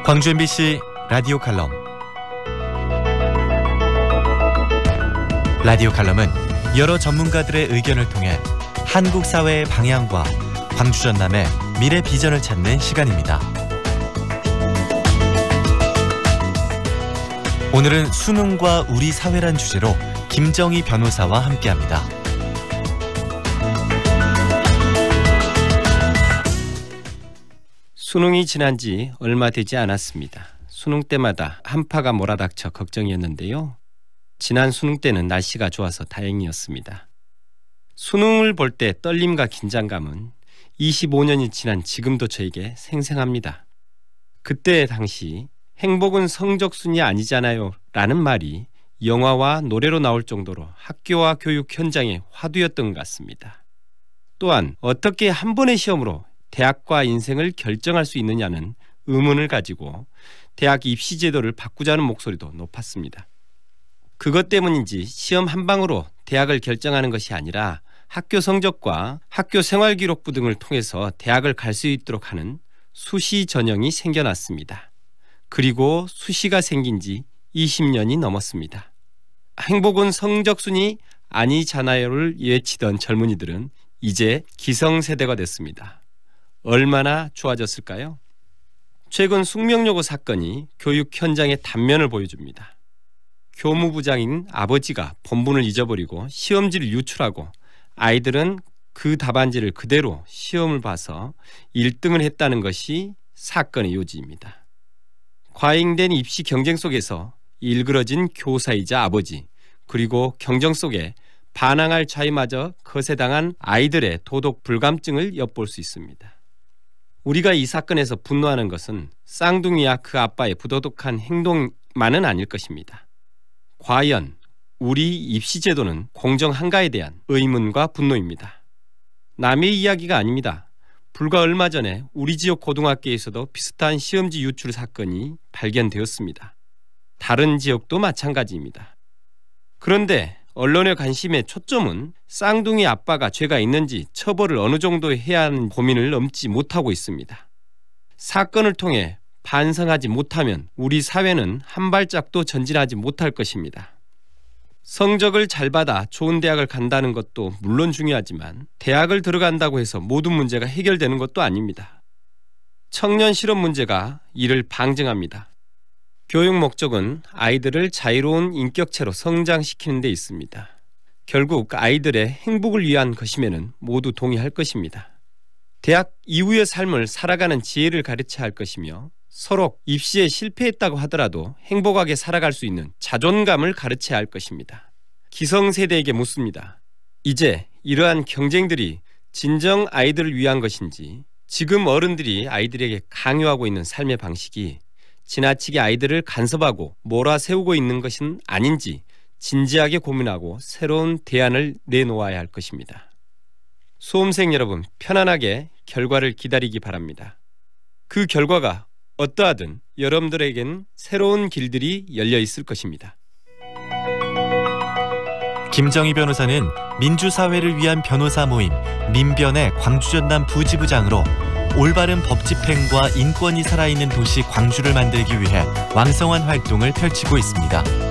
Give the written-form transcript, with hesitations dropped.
광주 MBC 라디오 칼럼. 라디오 칼럼은 여러 전문가들의 의견을 통해 한국 사회의 방향과 광주 전남의 미래 비전을 찾는 시간입니다. 오늘은 수능과 우리 사회란 주제로 김정희 변호사와 함께합니다. 수능이 지난 지 얼마 되지 않았습니다. 수능 때마다 한파가 몰아닥쳐 걱정이었는데요. 지난 수능 때는 날씨가 좋아서 다행이었습니다. 수능을 볼 때 떨림과 긴장감은 25년이 지난 지금도 저에게 생생합니다. 그때 당시 행복은 성적순이 아니잖아요 라는 말이 영화와 노래로 나올 정도로 학교와 교육 현장의 화두였던 것 같습니다. 또한 어떻게 한 번의 시험으로 대학과 인생을 결정할 수 있느냐는 의문을 가지고 대학 입시 제도를 바꾸자는 목소리도 높았습니다. 그것 때문인지 시험 한 방으로 대학을 결정하는 것이 아니라 학교 성적과 학교 생활기록부 등을 통해서 대학을 갈 수 있도록 하는 수시 전형이 생겨났습니다. 그리고 수시가 생긴 지 20년이 넘었습니다. 행복은 성적순이 아니잖아요를 외치던 젊은이들은 이제 기성세대가 됐습니다. 얼마나 좋아졌을까요? 최근 숙명여고 사건이 교육 현장의 단면을 보여줍니다. 교무부장인 아버지가 본분을 잊어버리고 시험지를 유출하고 아이들은 그 답안지를 그대로 시험을 봐서 1등을 했다는 것이 사건의 요지입니다. 과잉된 입시 경쟁 속에서 일그러진 교사이자 아버지, 그리고 경쟁 속에 반항할 자유마저 거세당한 아이들의 도덕 불감증을 엿볼 수 있습니다. 우리가 이 사건에서 분노하는 것은 쌍둥이와 그 아빠의 부도덕한 행동만은 아닐 것입니다. 과연 우리 입시제도는 공정한가에 대한 의문과 분노입니다. 남의 이야기가 아닙니다. 불과 얼마 전에 우리 지역 고등학교에서도 비슷한 시험지 유출 사건이 발견되었습니다. 다른 지역도 마찬가지입니다. 그런데 언론의 관심의 초점은 쌍둥이 아빠가 죄가 있는지 처벌을 어느 정도 해야 하는 고민을 넘지 못하고 있습니다. 사건을 통해 반성하지 못하면 우리 사회는 한 발짝도 전진하지 못할 것입니다. 성적을 잘 받아 좋은 대학을 간다는 것도 물론 중요하지만 대학을 들어간다고 해서 모든 문제가 해결되는 것도 아닙니다. 청년 실업 문제가 이를 방증합니다. 교육 목적은 아이들을 자유로운 인격체로 성장시키는 데 있습니다. 결국 아이들의 행복을 위한 것이면 모두 동의할 것입니다. 대학 이후의 삶을 살아가는 지혜를 가르쳐야 할 것이며 서로 입시에 실패했다고 하더라도 행복하게 살아갈 수 있는 자존감을 가르쳐야 할 것입니다. 기성세대에게 묻습니다. 이제 이러한 경쟁들이 진정 아이들을 위한 것인지, 지금 어른들이 아이들에게 강요하고 있는 삶의 방식이 지나치게 아이들을 간섭하고 몰아세우고 있는 것은 아닌지 진지하게 고민하고 새로운 대안을 내놓아야 할 것입니다. 수험생 여러분, 편안하게 결과를 기다리기 바랍니다. 그 결과가 어떠하든 여러분들에겐 새로운 길들이 열려 있을 것입니다. 김정희 변호사는 민주사회를 위한 변호사 모임 민변의 광주 전남 부지부장으로 올바른 법 집행과 인권이 살아있는 도시 광주를 만들기 위해 왕성한 활동을 펼치고 있습니다.